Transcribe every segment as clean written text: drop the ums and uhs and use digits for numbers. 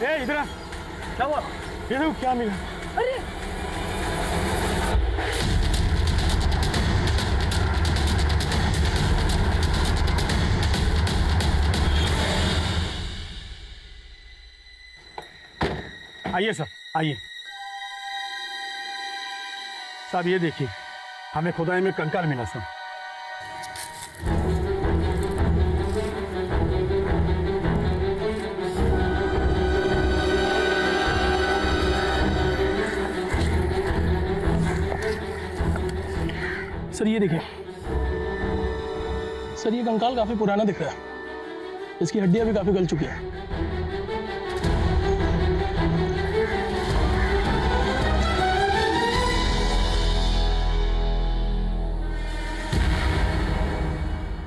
ए इधर आ। क्या हुआ? ये देखो क्या मिला। अरे आइए सर, आइए। साहब ये देखिए, हमें खुदाई में कंकाल मिला सर। सर ये देखिए सर, ये कंकाल काफी पुराना दिख रहा है। इसकी हड्डियां भी काफी गल चुकी हैं।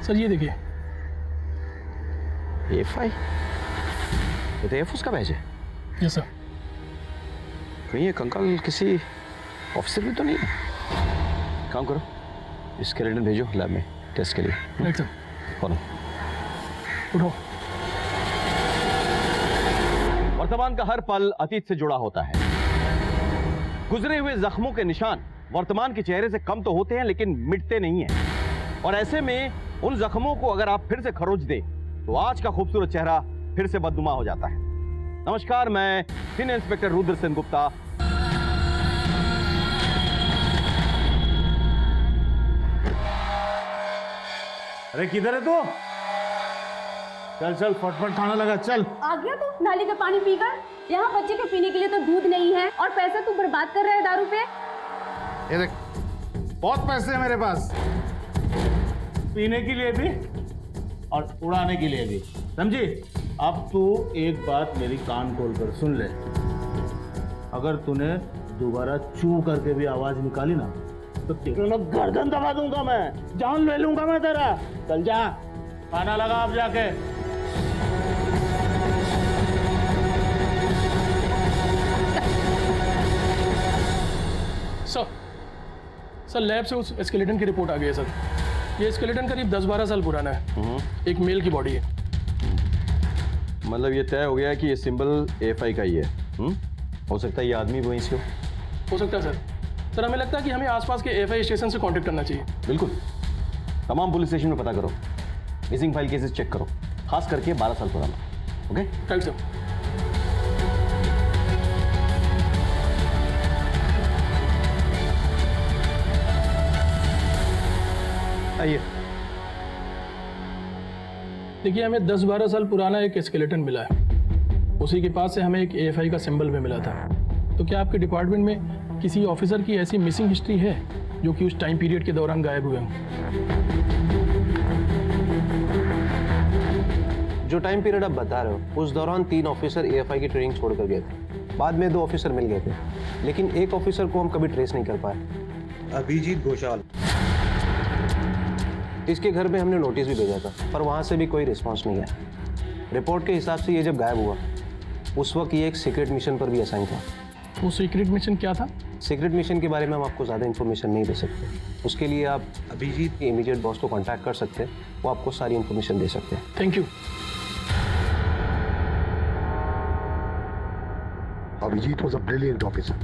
सर ये देखिए, A5? ये तो एयरफोर्स का बैच है। Yes sir. कहीं ये कंकाल किसी ऑफिसर भी तो नहीं है? काम करो, स्केलेटन भेजो लैब में टेस्ट के लिए। Right sir. फॉलो। उठाओ। वर्तमान का हर पल अतीत से जुड़ा होता है। गुजरे हुए जख्मों के निशान वर्तमान के चेहरे से कम तो होते हैं, लेकिन मिटते नहीं हैं। और ऐसे में उन जख्मों को अगर आप फिर से खरोच दे तो आज का खूबसूरत चेहरा फिर से बदनुमा हो जाता है। नमस्कार, मैं सीनियर इंस्पेक्टर रुद्र सेन गुप्ता। अरे किधर है तू? चल चल फटफट खाना लगा, चल। आ गया तू नाली का पानी पीकर? यहाँ बच्चे के पीने के लिए तो दूध नहीं है और पैसा तू बर्बाद कर रहा है दारू पे। ये देख, बहुत पैसे हैं मेरे पास, पीने के लिए भी और उड़ाने के लिए भी, समझी? अब तू एक बात मेरी कान खोल कर सुन ले। अगर तूने दोबारा चू करके भी आवाज निकाली ना तो तेरे ना गर्दन दबा दूंगा, मैं जान ले लूंगा मैं तेरा। चल जा, खाना लगा अब जाके। सर लैब से उस स्केलेटन की रिपोर्ट आ गई है सर। ये स्केलेटन करीब 10-12 साल पुराना है। एक मेल की बॉडी है। मतलब ये तय हो गया है कि ये सिंबल A5 का ही है। हो सकता है ये आदमी वहीं से हो सकता है सर। सर हमें लगता है कि हमें आसपास के A5 स्टेशन से कांटेक्ट करना चाहिए। बिल्कुल, तमाम पुलिस स्टेशन में पता करो, मिसिंग फाइल केसेस चेक करो, खास करके 12 साल पुराना। Okay, right sir. आइए। देखिए, हमें 10-12 साल पुराना एक स्केलेटन मिला है। उसी के पास से हमें एक A5 का सिंबल भी मिला था। तो क्या आपके डिपार्टमेंट में किसी ऑफिसर की ऐसी मिसिंग हिस्ट्री है जो कि उस टाइम पीरियड के दौरान गायब हुए हों? जो टाइम पीरियड आप बता रहे हो, उस दौरान 3 ऑफिसर A5 की ट्रेनिंग छोड़कर गए थे। बाद में 2 ऑफिसर मिल गए थे, लेकिन एक ऑफिसर को हम कभी ट्रेस नहीं कर पाए। अभिजीत घोषाल। इसके घर में हमने नोटिस भी भेजा था, पर वहाँ से भी कोई रिस्पॉन्स नहीं आया। रिपोर्ट के हिसाब से ये जब गायब हुआ, उस वक्त ये एक सीक्रेट मिशन पर भी असाइन था। वो सीक्रेट मिशन क्या था? सीक्रेट मिशन के बारे में हम आपको ज़्यादा इन्फॉर्मेशन नहीं दे सकते। उसके लिए आप अभिजीत के इमीडिएट बॉस को कॉन्टैक्ट कर सकते हैं, वो आपको सारी इन्फॉर्मेशन दे सकते हैं। Thank you. Abhijeet was a brilliant officer.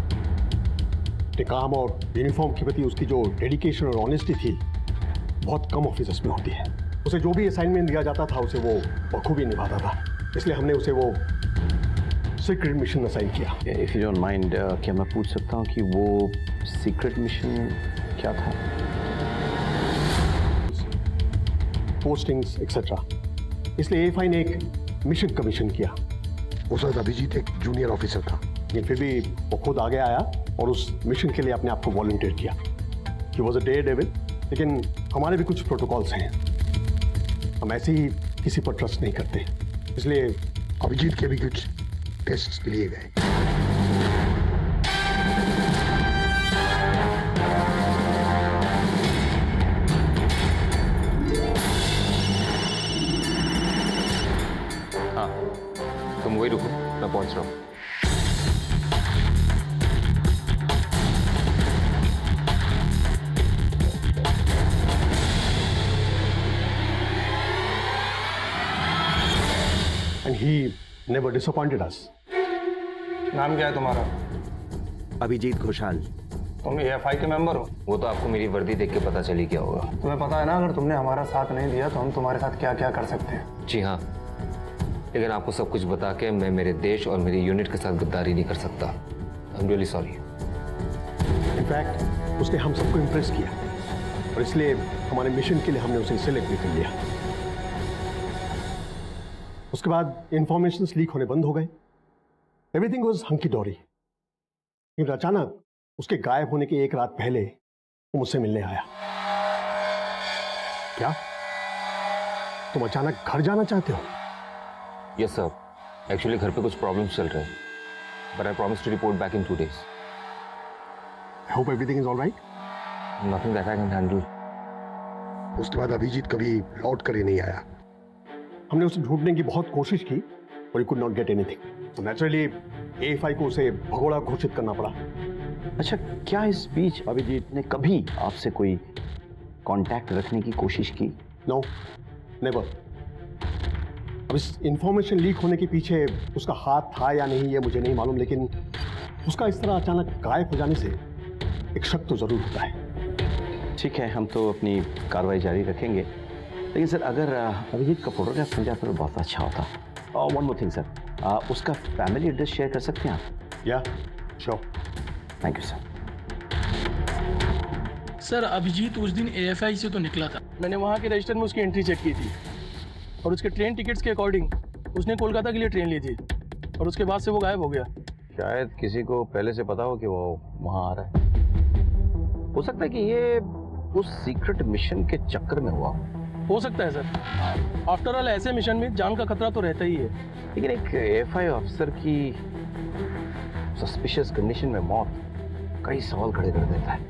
काम और यूनिफॉर्म के प्रति उसकी जो डेडिकेशन और ऑनेस्टी थी, बहुत कम ऑफिसर्स में होती है। उसे जो भी असाइनमेंट दिया जाता था उसे वो बखूबी निभाता था, इसलिए हमने उसे वो सीक्रेट मिशन असाइन किया। इफ यू डोंट माइंड, क्या मैं पूछ सकता हूँ कि वो सीक्रेट मिशन क्या था? Postings etcetera. इसलिए A5 ने एक मिशन कमीशन किया। उस वक्त अभिजीत एक जूनियर ऑफिसर था, लेकिन फिर भी वो खुद आगे आया और उस मिशन के लिए अपने आप को वॉलंटियर किया। He was a Daredevil. लेकिन हमारे भी कुछ प्रोटोकॉल्स हैं, हम ऐसे ही किसी पर ट्रस्ट नहीं करते, इसलिए अभिजीत के भी कुछ टेस्ट लिए गए। हाँ, तुम वही रुको, मैं पहुंच रहा हूँ। And he never disappointed us. नाम क्या है तुम्हारा? अभिजीत घोषाल। तुम एएफआई के मेंबर हो? वो तो आपको मेरी वर्दी देख के पता चली क्या होगा। तुम्हें पता है ना, अगर तुमने हमारा साथ नहीं दिया तो हम तुम्हारे साथ क्या क्या कर सकते हैं। जी हाँ, लेकिन आपको सब कुछ बता के मैं मेरे देश और मेरी यूनिट के साथ गद्दारी नहीं कर सकता। I am really sorry. In fact उसने हम सबको इम्प्रेस किया और इसलिए हमारे मिशन के लिए हमने उसे सिलेक्ट भी कर लिया। उसके बाद इंफॉर्मेशंस लीक होने बंद हो गए। एवरीथिंग वाज हंकी डोरी। लेकिन अचानक उसके गायब होने के एक रात पहले वो मुझसे मिलने आया। क्या तुम अचानक घर जाना चाहते हो? यस सर, एक्चुअली घर पे कुछ प्रॉब्लम्स चल रहे हैं, but I promise to report back in 2 days। I hope everything is alright. Nothing that I can handle. उसके बाद अभिजीत कभी लौट कर ही नहीं आया। हमने उसे ढूंढने की बहुत कोशिश की और कुड नॉट गेट एनीथिंग। तो नेचुरली एएफआई को उसे भगोड़ा घोषित करना पड़ा। अच्छा, क्या इस बीच अभिजीत ने कभी आपसे कोई कांटेक्ट रखने की कोशिश की? No, never. अब इस इंफॉर्मेशन लीक होने के पीछे उसका हाथ था या नहीं ये मुझे नहीं मालूम, लेकिन उसका इस तरह अचानक गायब हो जाने से एक शक तो जरूर होता है। ठीक है, हम तो अपनी कार्रवाई जारी रखेंगे, लेकिन सर अगर अभिजीत का फोटोग्राफ मिल जाता तो बहुत अच्छा होता। और वन मोर थिंग सर, उसका फैमिली एड्रेस शेयर कर सकते हैं आप? या sure. Thank you sir. Sir Abhijeet उस दिन एएफआई से तो निकला था। मैंने वहाँ के रजिस्टर में उसकी एंट्री चेक की थी और उसके ट्रेन टिकट्स के अकॉर्डिंग उसने कोलकाता के लिए ट्रेन ली थी और उसके बाद से वो गायब हो गया। शायद किसी को पहले से पता हो कि वो वहाँ आ रहा है। हो सकता है कि ये उस सीक्रेट मिशन के चक्कर में हुआ हो सकता है सर। आफ्टर ऑल ऐसे मिशन में जान का खतरा तो रहता ही है। लेकिन एक एएफआई ऑफिसर की सस्पिशियस कंडीशन में मौत कई सवाल खड़े कर देता है।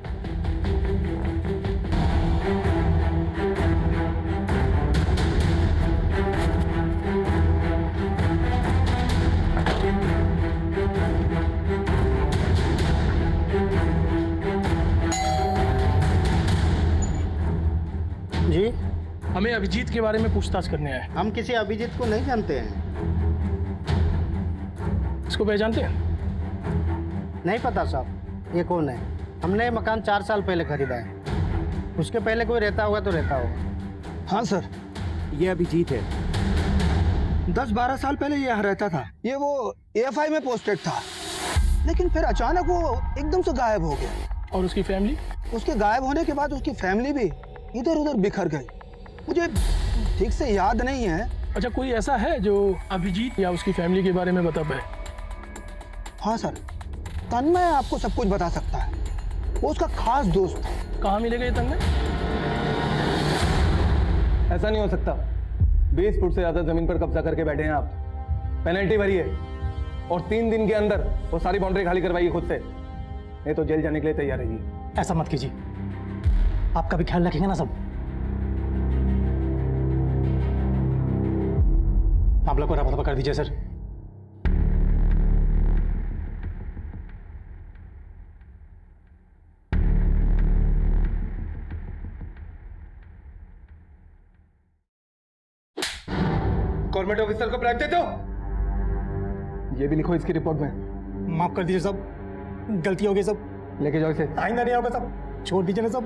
जी, हमें अभिजीत के बारे में पूछताछ करने आए। हम किसी अभिजीत को नहीं जानते हैं। इसको पहचानते हैं? नहीं पता साहब, ये कौन है? हमने ये मकान 4 साल पहले खरीदा है। उसके पहले कोई रहता होगा तो रहता होगा। हाँ सर, ये अभिजीत है। 10-12 साल पहले ये यहाँ रहता था। ये वो एएफआई में पोस्टेड था, लेकिन फिर अचानक वो एकदम से गायब हो गया। और उसकी फैमिली? उसके गायब होने के बाद उसकी फैमिली भी इधर उधर बिखर गई। मुझे ठीक से याद नहीं है। अच्छा, कोई ऐसा है जो अभिजीत या उसकी फैमिली के बारे में बता पाए? हाँ सर, तन्मय आपको सब कुछ बता सकता है। वो उसका खास दोस्त था। कहाँ मिलेगा ये तन्मय? ऐसा नहीं हो सकता। 20 फुट से ज्यादा जमीन पर कब्जा करके बैठे हैं आप। पेनल्टी भरी है और 3 दिन के अंदर वो सारी बाउंड्री खाली करवाइए खुद से, नहीं तो जेल जाने के लिए तैयार रहिए। ऐसा मत कीजिए, आपका भी ख्याल रखेंगे ना सब। आप लोग को रफा कर दीजिए सर। गवर्नमेंट ऑफिसर को ब्राइब देते हो? ये भी लिखो इसकी रिपोर्ट में। माफ कर दीजिए सब, गलती हो गई सब। लेके जाओ इसे। आइंदा नहीं होगा सब, छोड़ दीजिए ना सब।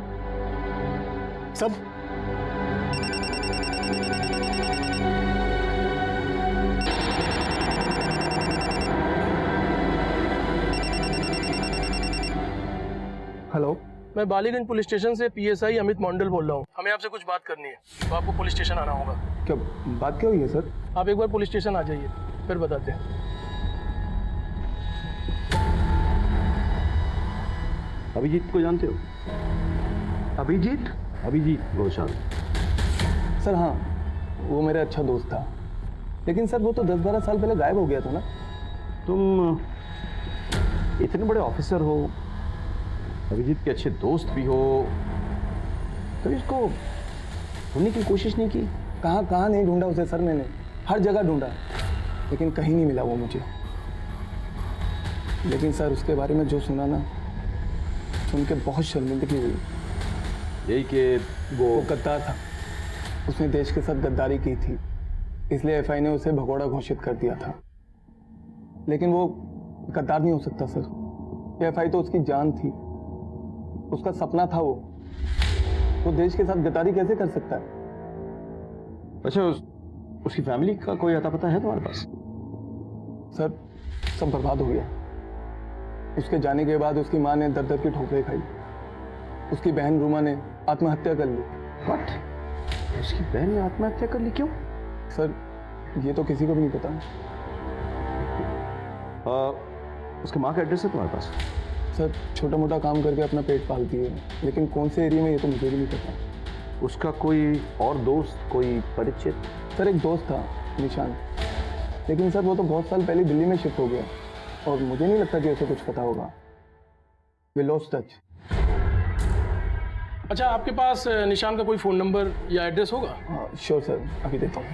सब हेलो, मैं बालीगंज पुलिस स्टेशन से पीएसआई अमित मंडल बोल रहा हूँ। हमें आपसे कुछ बात करनी है, तो आपको पुलिस स्टेशन आना होगा। क्या बात क्या हुई है सर? आप एक बार पुलिस स्टेशन आ जाइए, फिर बताते हैं। अभिजीत को जानते हो? अभिजीत? अभिजीत घोषाल। सर हाँ, वो मेरा अच्छा दोस्त था, लेकिन सर वो तो 10-12 साल पहले गायब हो गया था ना। तुम इतने बड़े ऑफिसर हो, अभिजीत के अच्छे दोस्त भी हो, कभी उसको ढूंढने की कोशिश नहीं की? कहाँ नहीं ढूंढा उसे सर, मैंने हर जगह ढूंढा, लेकिन कहीं नहीं मिला वो मुझे। लेकिन सर उसके बारे में जो सुना ना, सुन के बहुत शर्मिंदगी हुई। यही कि वो गद्दार था, उसने देश के साथ गद्दारी की थी, इसलिए एफआई ने उसे भगोड़ा घोषित कर दिया था। लेकिन वो गद्दार नहीं हो सकता सर। एएफआई तो उसकी जान थी, उसका सपना था। वो देश के साथ गद्दारी कैसे कर सकता है? अच्छा, उसकी फैमिली का कोई अता पता है तुम्हारे पास? सर सब बर्बाद हो गया। उसके जाने के बाद उसकी माँ ने दर दर की ठोकरें खाई। उसकी बहन रूमा ने आत्महत्या कर ली। व्हाट? उसकी बहन ने आत्महत्या कर ली? क्यों? सर ये तो किसी को भी नहीं पता। उसके माँ का एड्रेस है तुम्हारे पास? सर छोटा मोटा काम करके अपना पेट पालती है, लेकिन कौन से एरिया में ये तो मुझे भी नहीं पता। उसका कोई और दोस्त, कोई परिचित? सर एक दोस्त था निशान, लेकिन सर वो तो बहुत साल पहले दिल्ली में शिफ्ट हो गया और मुझे नहीं लगता कि उसे कुछ पता होगा। We lost touch. अच्छा, आपके पास निशान का कोई फ़ोन नंबर या एड्रेस होगा? श्योर सर, अभी देता हूँ।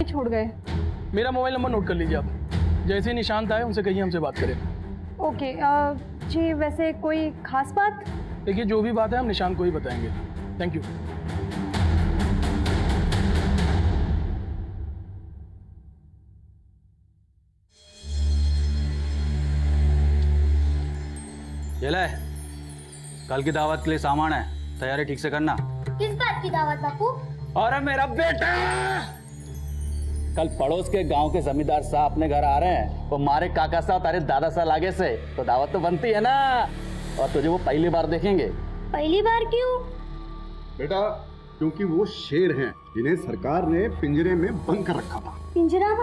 छोड़ गए। मेरा मोबाइल नंबर नोट कर लीजिए आप। जैसे ही निशांत आए उनसे कहिए हमसे बात करें। ओके। जी वैसे कोई खास बात? देखिए जो भी बात है हम निशांत को ही बताएंगे। Thank you. ये ले, कल की दावत के लिए सामान है, तैयारी ठीक से करना। किस बात की दावत बापू? अरे मेरा बेटा, कल पड़ोस के गांव के जमींदार साहब अपने घर आ रहे हैं। वो मारे काका साहब तारे दादा साहब आगे से, तो दावत तो बनती है ना। और तुझे वो पहली बार देखेंगे। पहली बार क्यों? बेटा क्योंकि वो शेर हैं जिन्हें सरकार ने पिंजरे में बंद कर रखा था। पिंजरा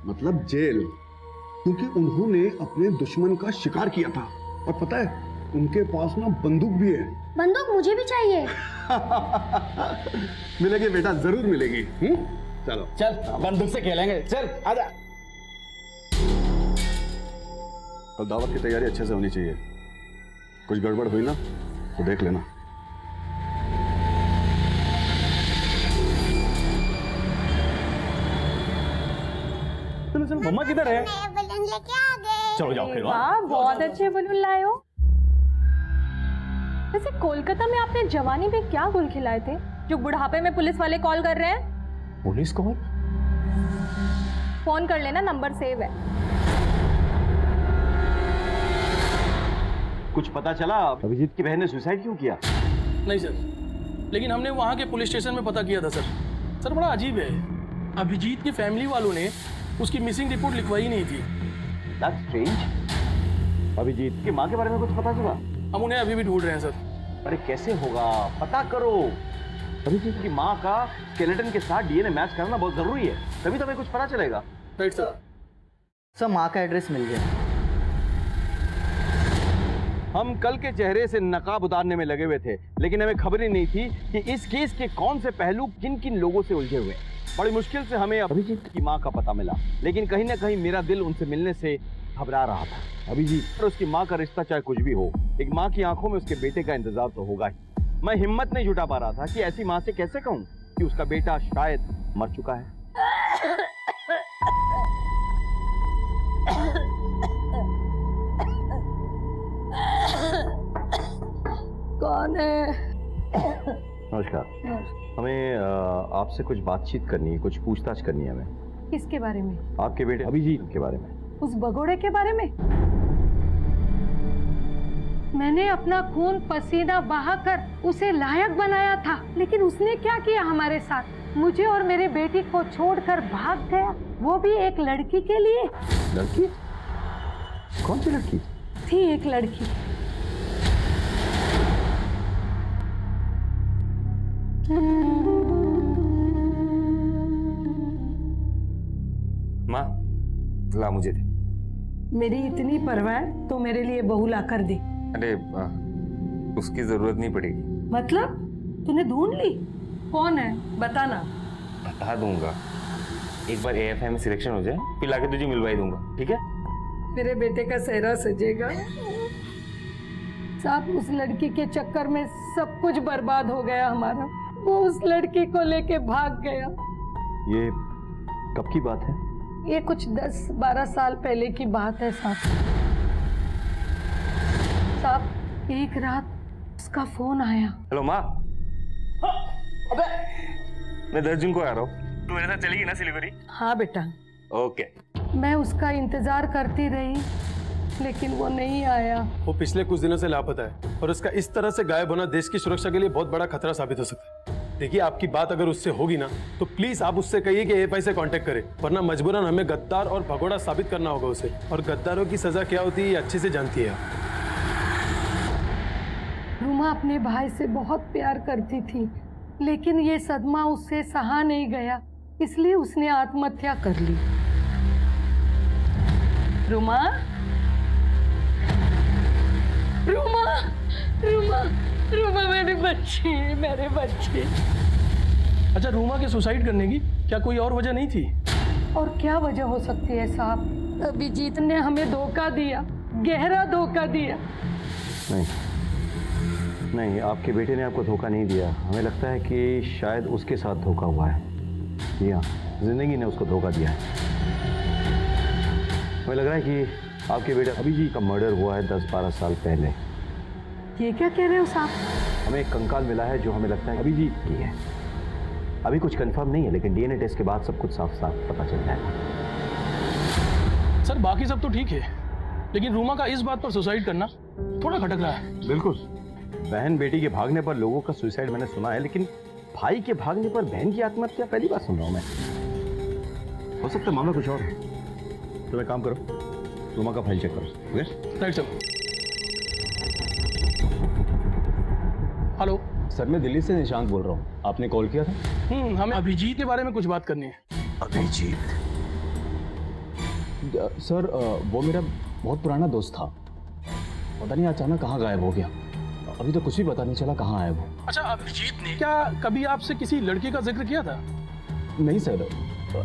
मतलब जेल, क्योंकि उन्होंने अपने दुश्मन का शिकार किया था। और पता है उनके पास ना बंदूक भी है। बंदूक मुझे भी चाहिए। मिलेगी बेटा, जरूर मिलेगी। चलो चल बंदूक से खेलेंगे, चल आजा। कल दावत की तैयारी अच्छे से होनी चाहिए। कुछ गड़बड़ हुई ना तो देख लेना। चलो चलो, मम्मा किधर है? बलून लेके आ गए। चलो जाओ खेलो। वाह, बहुत अच्छे बलून लाए हो। वैसे कोलकाता में आपने जवानी में क्या गुल खिलाए थे जो बुढ़ापे में पुलिस वाले कॉल कर रहे हैं? Police call? फोन कर लेना, नंबर सेव है। कुछ पता चला अभिजीत की बहन ने सुसाइड क्यों किया? नहीं सर, लेकिन हमने वहाँ के पुलिस स्टेशन में पता किया था सर। सर बड़ा अजीब है, अभिजीत की फैमिली वालों ने उसकी मिसिंग रिपोर्ट लिखवाई नहीं थी। That's strange। अभिजीत की माँ के बारे में कुछ पता चला? हम उन्हें अभी भी ढूंढ रहे हैं सर। अरे कैसे होगा, पता करो। अभिजीत की माँ का स्केलेटन के साथ डीएनए मैच करना बहुत जरूरी है, तभी तो हमें कुछ पता चलेगा। Right sir. सर माँ का एड्रेस मिल गया। हम कल के चेहरे से नकाब उतारने में लगे हुए थे, लेकिन हमें खबर ही नहीं थी कि इस केस के कौन से पहलू किन किन लोगों से उलझे हुए हैं। बड़ी मुश्किल से हमें अभिजीत की माँ का पता मिला, लेकिन कहीं ना कहीं मेरा दिल उनसे मिलने से घबरा रहा था। अभिजीत और उसकी माँ का रिश्ता चाहे कुछ भी हो, एक माँ की आंखों में उसके बेटे का इंतजार तो होगा ही। मैं हिम्मत नहीं जुटा पा रहा था कि ऐसी माँ से कैसे कहूँ कि उसका बेटा शायद मर चुका है। कौन है? नमस्कार। हमें आपसे कुछ बातचीत करनी है, कुछ पूछताछ करनी है हमें। किसके बारे में? आपके बेटे अभिजीत के बारे में। उस भगोड़े के बारे में? मैंने अपना खून पसीना बहाकर उसे लायक बनाया था, लेकिन उसने क्या किया हमारे साथ? मुझे और मेरे बेटी को छोड़कर भाग गया, वो भी एक लड़की के लिए। लड़की? कौन सी लड़की? थी एक लड़की। माँ ला मुझे दे। मेरी इतनी परवाह है तो मेरे लिए बहू ला कर दी। अरे उसकी जरूरत नहीं पड़ेगी। मतलब तूने ढूंढ ली? कौन है बताना। बता दूंगा, एक बार एएफआई में सिलेक्शन हो जाए फिर लाके तुझे मिलवा ही दूंगा, ठीक है? मेरे बेटे का सेहरा सजेगा। साहब उस लड़की के चक्कर में सब कुछ बर्बाद हो गया हमारा। वो उस लड़की को लेके भाग गया। ये कब की बात है? ये कुछ 10-12 साल पहले की बात है साहब। साहब एक रात उसका फोन आया। हेलो माँ। अबे मैं 10 जून को आ रहा हूँ, तू मेरे साथ चलेगी ना सिलीगुड़ी? हाँ बेटा। ओके। मैं उसका इंतजार करती रही, लेकिन वो नहीं आया। वो पिछले कुछ दिनों से लापता है और उसका इस तरह से गायब होना देश की सुरक्षा के लिए बहुत बड़ा खतरा साबित हो सकता है। देखिए, आपकी बात अगर उससे होगी ना, तो प्लीज आप उससे कहिए कि एएफआई से कांटेक्ट करे, वरना मजबूरन हमें गद्दार और भगोड़ा साबित करना होगा उसे। और गद्दारों की सजा क्या होती है ये अच्छे से जानती है आप। रूमा अपने भाई से बहुत प्यार करती थी, लेकिन ये सदमा उससे सहा नहीं गया, इसलिए उसने आत्महत्या कर ली। रूमा, रूमा, रूमा, रूमा, मेरे बच्चे। अच्छा, रूमा के सुसाइड करने की क्या कोई और वजह नहीं थी? और क्या वजह हो सकती है साहब? अभिजीत ने हमें धोखा दिया, गहरा धोखा दिया। नहीं, आपके बेटे ने आपको धोखा नहीं दिया। हमें लगता है कि शायद उसके साथ धोखा हुआ है। जी हाँ, जिंदगी ने उसको धोखा दिया है। हमें लग रहा है कि आपके बेटे अभिजीत का मर्डर हुआ है 10-12 साल पहले। ये क्या कह रहे हो साहब? हमें एक कंकाल मिला है जो हमें लगता है अभिजीत की है। अभी कुछ कंफर्म नहीं है, लेकिन डीएनए टेस्ट के बाद सब कुछ साफ साफ पता चल जाएगा। सर, बाकी सब तो ठीक है, लेकिन रूमा का इस बात पर सुसाइड करना थोड़ा खटक रहा है। बिल्कुल, बहन बेटी के भागने पर लोगों का सुसाइड मैंने सुना है, लेकिन भाई के भागने पर बहन की आत्महत्या पहली बार सुन रहा हूं मैं। हो सकता है मामला कुछ और है। तो एक काम करो, रूमा का फाइल चेक करो। Right sir. हेलो सर, मैं दिल्ली से निशांत बोल रहा हूँ। आपने कॉल किया था? हमें अभिजीत के बारे में कुछ बात करनी है। अभिजीत? सर, वो मेरा बहुत पुराना दोस्त था। पता नहीं अचानक कहाँ गायब हो गया। अभी तो कुछ भी पता नहीं चला कहाँ आया वो। अच्छा, अभिजीत ने क्या कभी आपसे किसी लड़के का जिक्र किया था? नहीं सर,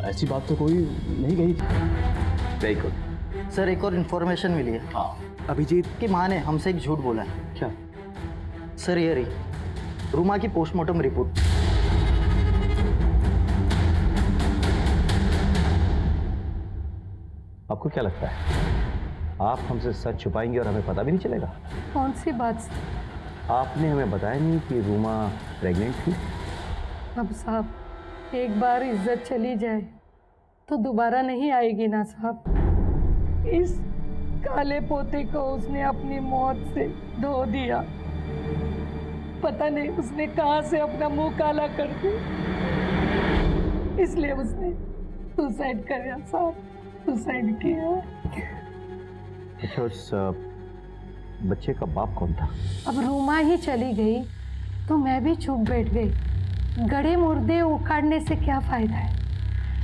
ऐसी बात तो कोई नहीं कही थी। Very good. सर, एक और इन्फॉर्मेशन मिली है। हाँ। अभिजीत की माँ ने हमसे एक झूठ बोला है। क्या? सर, ये रही रूमा की पोस्टमार्टम रिपोर्ट। आपको क्या लगता है, आप हमसे सच छुपाएंगे और हमें पता भी नहीं चलेगा? कौन सी बात? आपने हमें बताया नहीं कि रूमा प्रेग्नेंट थी। अब साहब, एक बार इज्जत चली जाए तो दोबारा नहीं आएगी ना साहब। इस काले पोते को उसने अपनी मौत से धो दिया। पता नहीं उसने कहां से अपना मुंह काला कर दिया, इसलिए उसने सुसाइड किया साहब, सुसाइड किया। अच्छा, उस बच्चे का बाप कौन था? अब रूमा ही चली गई तो मैं भी चुप बैठ गई। गड़े मुर्दे उखाड़ने से क्या फायदा है?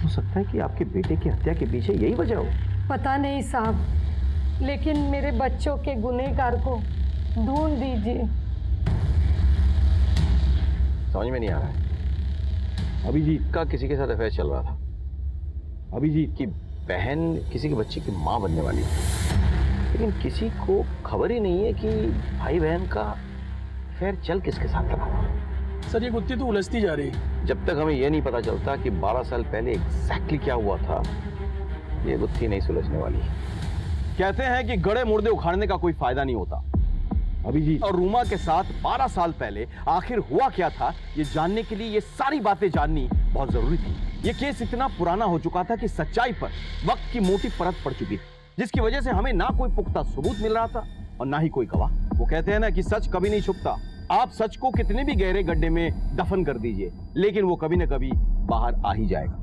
हो सकता है कि आपके बेटे की हत्या के पीछे यही वजह हो। पता नहीं साहब, लेकिन मेरे बच्चों के गुनहगार को ढूंढ दीजिए। समझ में नहीं आ रहा है। अभिजीत का किसी के साथ अफेयर चल रहा था। अभिजीत की बहन किसी के बच्चे की माँ बनने वाली है, लेकिन किसी को खबर ही नहीं है कि भाई बहन का अफेयर चल किसके साथ रहा। सर, ये गुत्थी तो उलझती जा रही है। जब तक हमें यह नहीं पता चलता कि 12 साल पहले एग्जैक्टली क्या हुआ था, ये गुत्थी नहीं सुलझने वाली। कहते हैं कि गड़े मुर्दे उखाड़ने का कोई फायदा नहीं होता। अभिजीत और रूमा के साथ 12 साल पहले आखिर हुआ क्या था, ये जानने के लिए ये सारी बातें जाननी बहुत जरूरी थी। ये केस इतना पुराना हो चुका था कि सच्चाई पर वक्त की मोटी परत पड़ चुकी थी, जिसकी वजह से हमें ना कोई पुख्ता सबूत मिल रहा था और ना ही कोई गवाह। वो कहते हैं ना कि सच कभी नहीं छुपता। आप सच को कितने भी गहरे गड्ढे में दफन कर दीजिए, लेकिन वो कभी ना कभी बाहर आ ही जाएगा।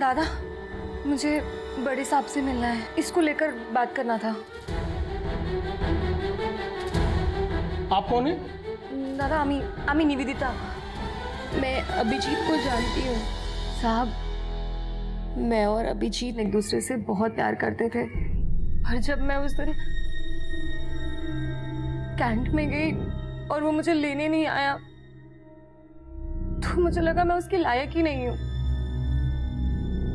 दादा, मुझे बड़े साहब से मिलना है, इसको लेकर बात करना था। आप कौन है? दादा, आमी निवेदिता। मैं अभिजीत को जानती हूँ। साहब, मैं और अभिजीत एक दूसरे से बहुत प्यार करते थे, और जब मैं उस दिन कैंट में गई और वो मुझे लेने नहीं आया तो मुझे लगा मैं उसके लायक ही नहीं हूँ।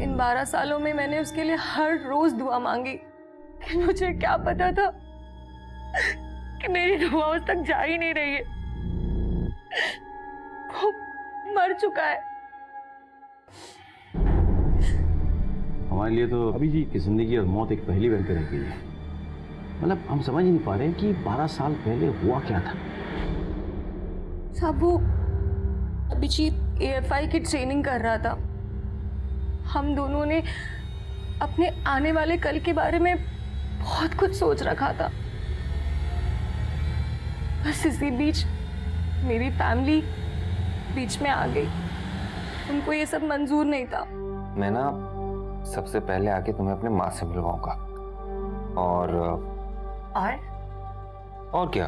इन 12 सालों में मैंने उसके लिए हर रोज दुआ मांगी, लेकिन मुझे क्या पता था कि मेरी दुआ उस तक जा ही नहीं रही है। वो मर चुका है। हमारे लिए तो अभी जी की जिंदगी और मौत एक पहेली बनकर रह गई है। मतलब हम समझ नहीं पा रहे कि 12 साल पहले हुआ क्या था। साहब, वो अभिजीत AFI की ट्रेनिंग कर रहा था। हम दोनों ने अपने आने वाले कल के बारे में बहुत कुछ सोच रखा था। बस इसी बीच मेरी फैमिली बीच में आ गई। उनको ये सब मंजूर नहीं था। मैं ना सबसे पहले आके तुम्हें अपने माँ से मिलवाऊंगा, और क्या,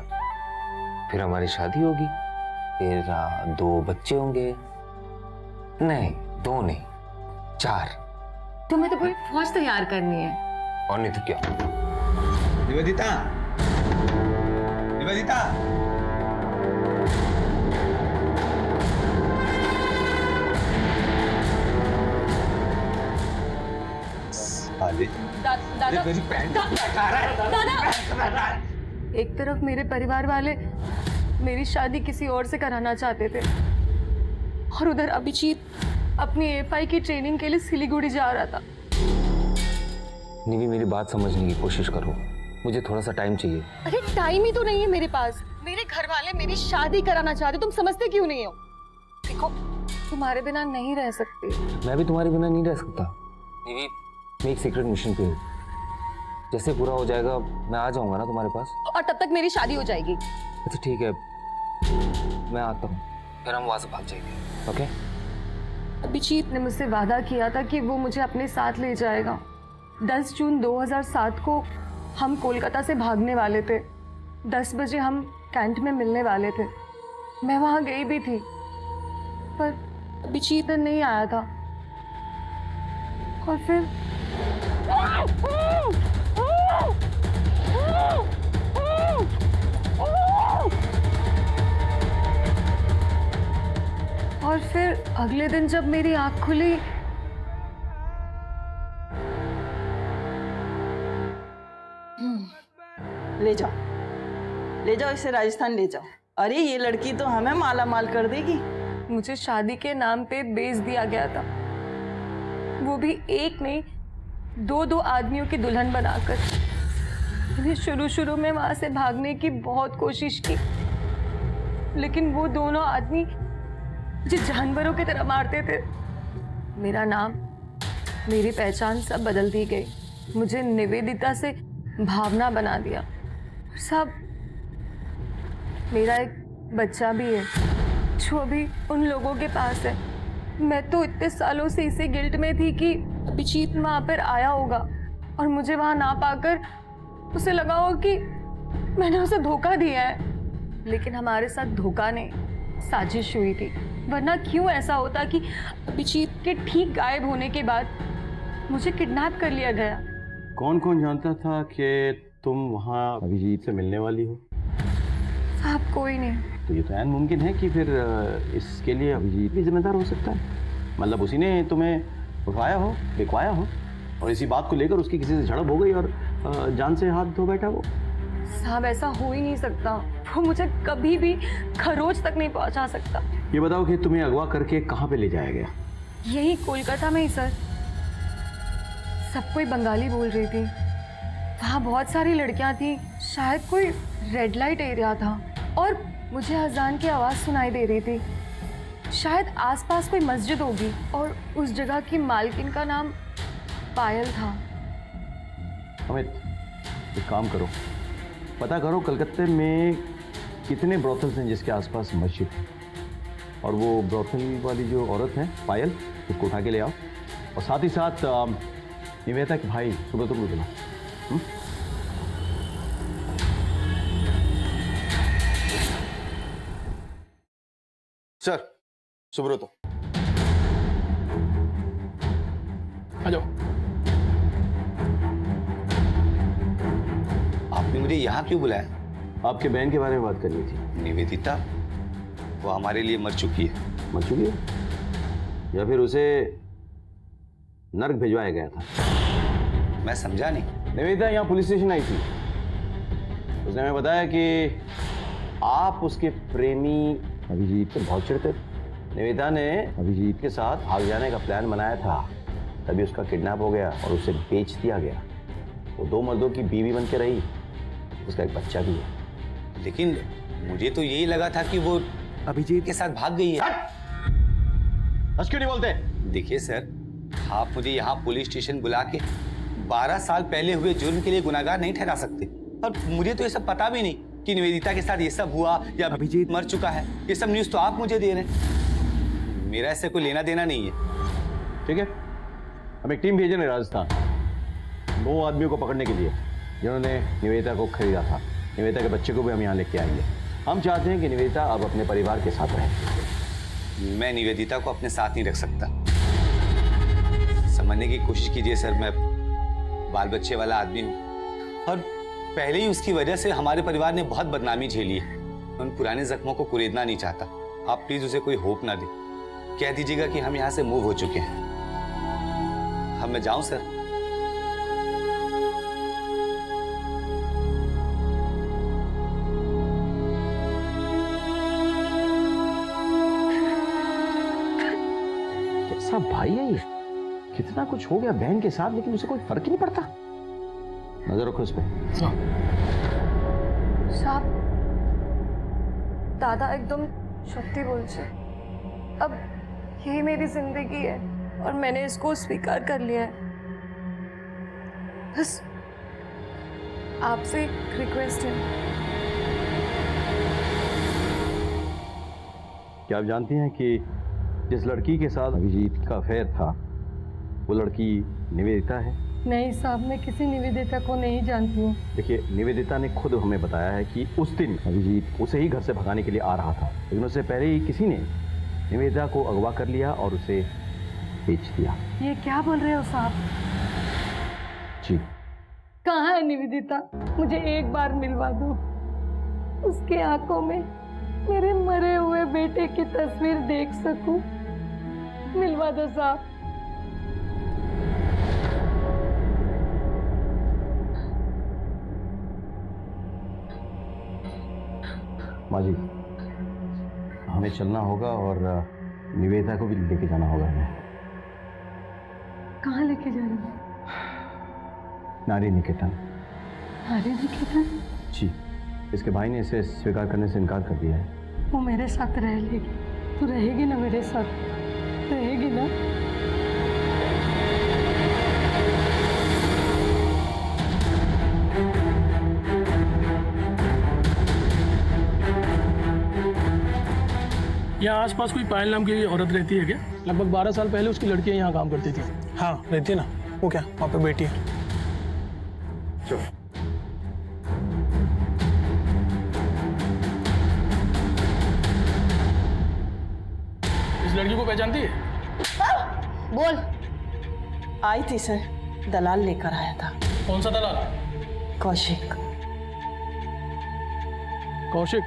फिर हमारी शादी होगी, फिर 2 बच्चे होंगे। नहीं, 2 नहीं, 4। तुम्हें तो पूरी फौज तैयार करनी है। और नहीं तो क्या। निवेदिता, निवेदिता, दादा, एक तरफ मेरे परिवार वाले मेरी शादी किसी और से कराना चाहते थे, और उधर अभिजीत अपनी AFI की ट्रेनिंग के लिए सिलीगुड़ी जा रहा था। निवी, मेरी बात समझने की कोशिश करो, मुझे थोड़ा सा टाइम चाहिए। अरे टाइम ही तो नहीं है मेरे पास। मेरे घर वाले मेरी शादी कराना चाहते, तुम समझते क्यों नहीं हो? देखो, तुम्हारे बिना नहीं रह सकती। मैं भी तुम्हारे बिना नहीं रह सकता। निवी, मैं एक सीक्रेट मिशन पे हूँ, जैसे पूरा हो जाएगा मैं आ जाऊंगा ना तुम्हारे पास, और तब तक मेरी शादी हो जाएगी। अच्छा ठीक है, मैं आता हूँ, फिर हम वहां से भाग जाएंगे। ओके? अभिजीत ने मुझसे वादा किया था कि वो मुझे अपने साथ ले जाएगा। 10 जून 2007 को हम कोलकाता से भागने वाले थे। 10 बजे हम कैंट में मिलने वाले थे। मैं वहां गई भी थी, पर अभिजीत नहीं आया था। और फिर अगले दिन जब मेरी आंख खुली, ले जाओ इसे राजस्थान ले जाओ। अरे ये लड़की तो हमें माला माल कर देगी। मुझे शादी के नाम पे बेच दिया गया था, वो भी एक नहीं 2 आदमियों की दुल्हन बनाकर। मैंने शुरू में वहां से भागने की बहुत कोशिश की, लेकिन वो दोनों आदमी मुझे जानवरों की तरह मारते थे। मेरा नाम, मेरी पहचान सब बदल दी गई। मुझे निवेदिता से भावना बना दिया। सब, मेरा एक बच्चा भी है जो अभी उन लोगों के पास है। मैं तो इतने सालों से इसी गिल्ट में थी कि अभिजीत वहां पर आया होगा और मुझे वहां ना पाकर उसे लगा हो कि मैंने उसे धोखा दिया है। लेकिन हमारे साथ धोखा नहीं, साजिश हुई थी। वरना क्यों ऐसा होता कि अभिजीत के ठीक गायब होने के बाद मुझे किडनैप कर लिया गया। कौन कौन जानता था कि तुम वहाँ अभिजीत से मिलने वाली हो? साहब, कोई नहीं। तो ये तो ऐन मुमकिन है कि फिर इसके लिए अभिजीत भी जिम्मेदार हो सकता है। मतलब उसी ने तुम्हें उठाया हो, बिकवाया हो, और इसी बात को लेकर उसकी किसी से झड़प हो गई और जान से हाथ धो बैठा वो। साहब, ऐसा हो ही नहीं सकता। वो मुझे कभी भी खरोच तक नहीं पहुंचा सकता। ये बताओ कि तुम्हें अगवा करके कहाँ पे ले जाया गया? यही कोलकाता में ही सर। सब कोई बंगाली बोल रही थी। वहाँ बहुत सारी लड़कियाँ थी। शायद कोई रेड लाइट एरिया था और मुझे अजान की आवाज़ सुनाई दे रही थी। शायद आसपास कोई मस्जिद होगी और उस जगह की मालकिन का नाम पायल था। अमित, एक काम करो, पता करो कलकत्ते में कितने ब्रोथल्स हैं जिसके आसपास मस्जिद है, और वो ब्रोथल वाली जो औरत है पायल, उसको उठा के ले आओ और साथ ही साथ निवेदिता के भाई सुब्रतो को बुला। सर, सुब्रतो। आ जाओ। आपने मुझे यहाँ क्यों बुलाया? आपके बहन के बारे में बात करनी थी। निवेदिता, वो हमारे लिए मर चुकी है। मर चुकी है या फिर उसे नर्क भिजवाया गया था? मैं समझा नहीं। निवेदिता यहाँ पुलिस स्टेशन आई थी। उसने हमें बताया कि आप उसके प्रेमी अभिजीत पर बहुत चिढ़ते थे। निवेदिता ने अभिजीत के साथ भाग जाने का प्लान बनाया था, तभी उसका किडनैप हो गया और उसे बेच दिया गया। वो 2 मर्दों की बीवी बन के रही, उसका एक बच्चा भी है। लेकिन मुझे तो यही लगा था कि वो अभिजीत के साथ भाग गई है। बस क्यों नहीं बोलते? देखिए सर, आप मुझे यहाँ पुलिस स्टेशन बुला के 12 साल पहले हुए जुर्म के लिए गुनाहगार नहीं ठहरा सकते। और मुझे तो ये सब पता भी नहीं कि निवेदिता के साथ ये सब हुआ या अभिजीत मर चुका है। ये सब न्यूज़ तो आप मुझे दे रहे हैं। मेरा इससे कोई लेना देना नहीं है। ठीक है, हम एक टीम भेजे हैं राजस्थान 2 आदमियों को पकड़ने के लिए जिन्होंने निवेदिता को खरीदा था। निवेदिता के बच्चे को भी हम यहाँ लेके आएंगे। हम चाहते हैं कि निवेदिता अब अपने परिवार के साथ रहे। मैं निवेदिता को अपने साथ नहीं रख सकता। समझने की कोशिश कीजिए सर, मैं बाल बच्चे वाला आदमी हूँ और पहले ही उसकी वजह से हमारे परिवार ने बहुत बदनामी झेली है। मैं उन पुराने जख्मों को कुरेदना नहीं चाहता। आप प्लीज उसे कोई होप ना दे। कह दीजिएगा कि हम यहाँ से मूव हो चुके हैं। अब मैं जाऊं सर? कैसा भाई है ये? कितना कुछ हो गया बहन के साथ, लेकिन उसे कोई फर्क ही नहीं पड़ता। नजर रखो उस पे। साहब, दादा एकदम सत्य बोल छे। अब यही मेरी जिंदगी है और मैंने इसको स्वीकार कर लिया है। बस आपसे एक रिक्वेस्ट है। क्या आप जानती हैं कि जिस लड़की के साथ अभिजीत का अफेयर था वो लड़की निवेदिता है? नहीं साहब, मैं किसी निवेदिता को नहीं जानती हूँ। देखिए, निवेदिता ने खुद हमें बताया है कि उस दिन अभिजीत उसे ही घर से भगाने के लिए आ रहा था, लेकिन उससे पहले ही किसी ने निवेदिता को अगवा कर लिया और उसे बेच दिया। ये क्या बोल रहे हो साहब? जी। कहाँ है निवेदिता? मुझे एक बार मिलवा दो। उसके आंखों में मेरे मरे हुए बेटे की तस्वीर देख सकूं। मिलवा दो साहब। माँ जी, हमें चलना होगा और निवेदिता को भी लेके जाना होगा हमें। कहाँ लेके जा रहे हो? नारी निकेतन। नारी निकेतन? जी, इसके भाई ने इसे स्वीकार करने से इनकार कर दिया है। वो मेरे साथ रह लेगी। तू रहेगी ना मेरे साथ? रहेगी ना? यहाँ आसपास कोई पायल नाम की औरत रहती है क्या? लगभग 12 साल पहले उसकी लड़कियाँ यहाँ काम करती थी। हाँ, रहती है ना। वो क्या, वहाँ पे बेटी है। चलो। इस लड़की को पहचानती है? बोल। आई थी सर, दलाल लेकर आया था। कौन सा दलाल? कौशिक। कौशिक?